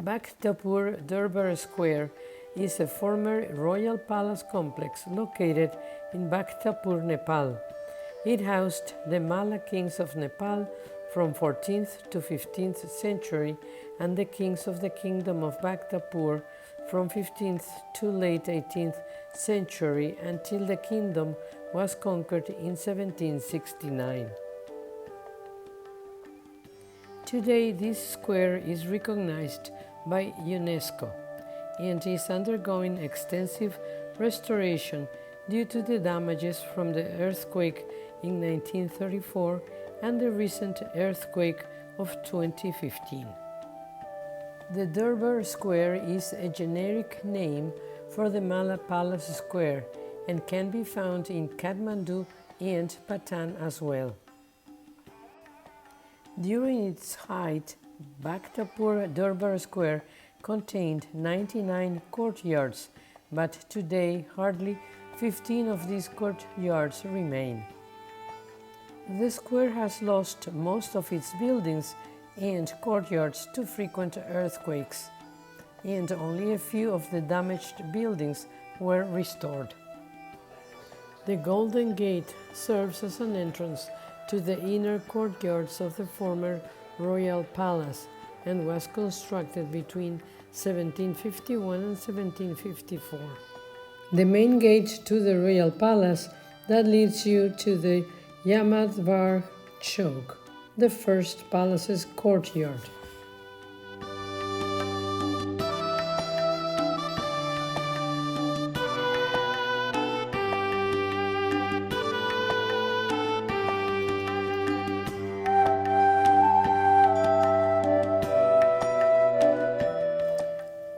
Bhaktapur Durbar Square is a former royal palace complex located in Bhaktapur, Nepal. It housed the Malla kings of Nepal from 14th to 15th century and the kings of the kingdom of Bhaktapur from 15th to late 18th century until the kingdom was conquered in 1769. Today, this square is recognized by UNESCO and is undergoing extensive restoration due to the damages from the earthquake in 1934 and the recent earthquake of 2015. The Durbar Square is a generic name for the Malla Palace Square and can be found in Kathmandu and Patan as well. During its height, Bhaktapur Durbar Square contained 99 courtyards, but today hardly 15 of these courtyards remain. The square has lost most of its buildings and courtyards to frequent earthquakes, and only a few of the damaged buildings were restored. The Golden Gate serves as an entrance to the inner courtyards of the former royal palace and was constructed between 1751 and 1754. The main gate to the royal palace that leads you to the Yamadvar Chowk, the first palace's courtyard.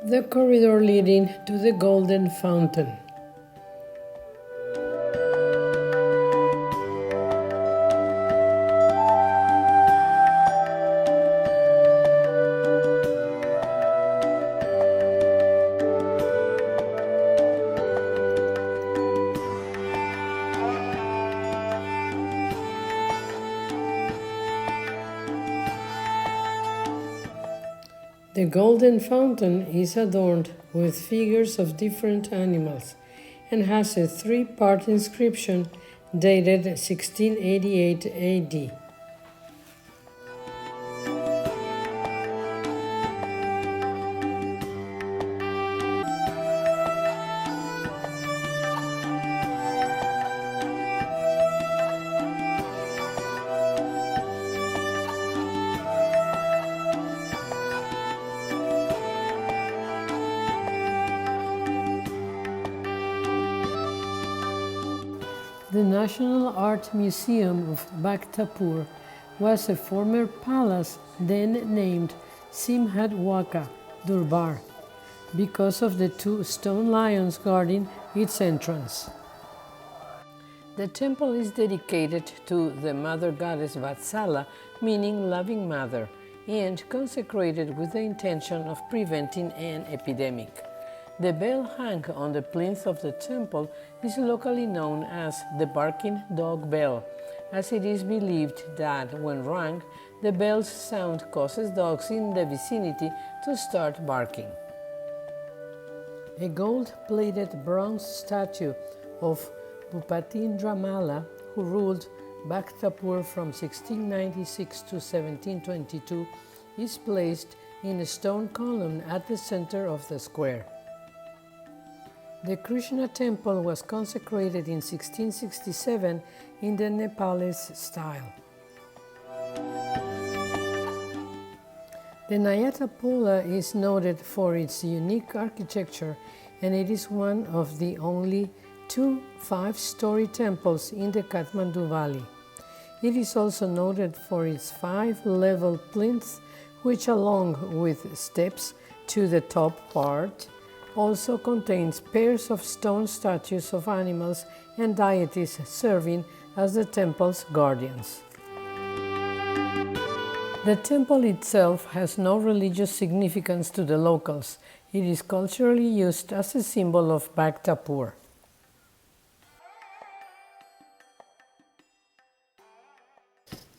The corridor leading to the Golden Fountain. The Golden Fountain is adorned with figures of different animals and has a three-part inscription dated 1688 AD. The National Art Museum of Bhaktapur was a former palace then named Simhadwaka, Durbar, because of the two stone lions guarding its entrance. The temple is dedicated to the mother goddess Vatsala, meaning loving mother, and consecrated with the intention of preventing an epidemic. The bell hung on the plinth of the temple is locally known as the barking dog bell, as it is believed that when rung, the bell's sound causes dogs in the vicinity to start barking. A gold-plated bronze statue of Bhupatindra Malla, who ruled Bhaktapur from 1696 to 1722, is placed in a stone column at the center of the square. The Krishna temple was consecrated in 1667 in the Nepalese style. The Nayatapola is noted for its unique architecture, and it is one of the only two 5-story temples in the Kathmandu Valley. It is also noted for its 5-level plinths, which, along with steps to the top part, also contains pairs of stone statues of animals and deities serving as the temple's guardians. The temple itself has no religious significance to the locals. It is culturally used as a symbol of Bhaktapur.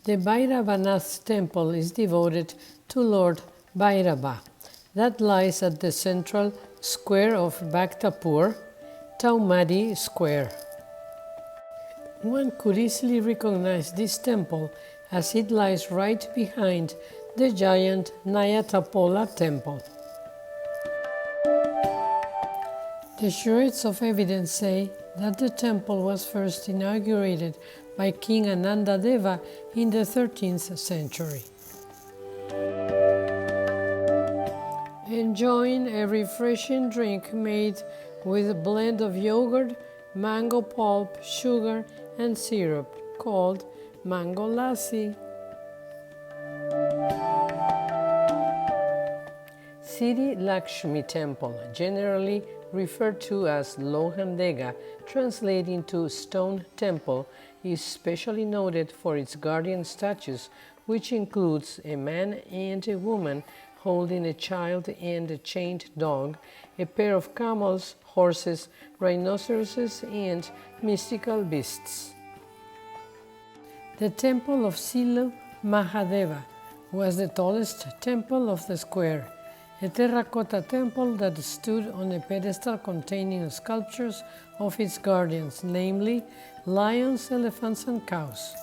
The Bhairavanath temple is devoted to Lord Bhairava. that lies at the central square of Bhaktapur, Taumadi Square. One could easily recognize this temple as it lies right behind the giant Nayatapola temple. The shreds of evidence say that the temple was first inaugurated by King Anandadeva in the 13th century. Enjoying a refreshing drink made with a blend of yogurt, mango pulp, sugar, and syrup called mango lassi. Siri Lakshmi Temple, generally referred to as Lohandega, translating to stone temple, is specially noted for its guardian statues, which includes a man and a woman holding a child and a chained dog, a pair of camels, horses, rhinoceroses, and mystical beasts. The temple of Silu Mahadeva was the tallest temple of the square, a terracotta temple that stood on a pedestal containing sculptures of its guardians, namely lions, elephants, and cows.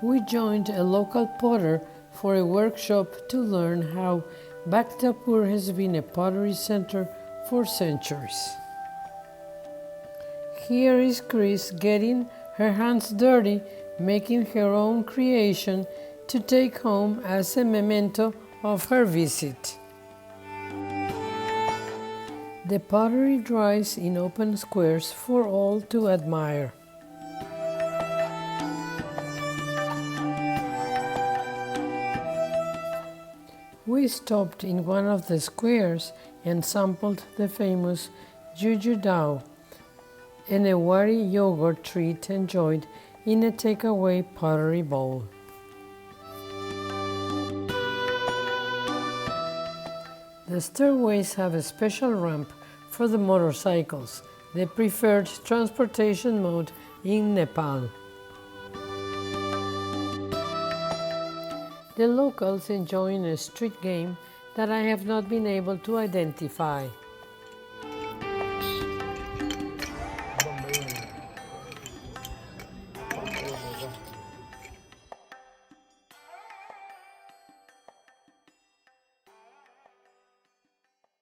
We joined a local potter for a workshop to learn how Bhaktapur has been a pottery center for centuries. Here is Chris getting her hands dirty, making her own creation to take home as a memento of her visit. The pottery dries in open squares for all to admire. We stopped in one of the squares and sampled the famous Juju Dao, an Ewari yogurt treat enjoyed in a takeaway pottery bowl. The stairways have a special ramp for the motorcycles, the preferred transportation mode in Nepal. The locals enjoying a street game that I have not been able to identify.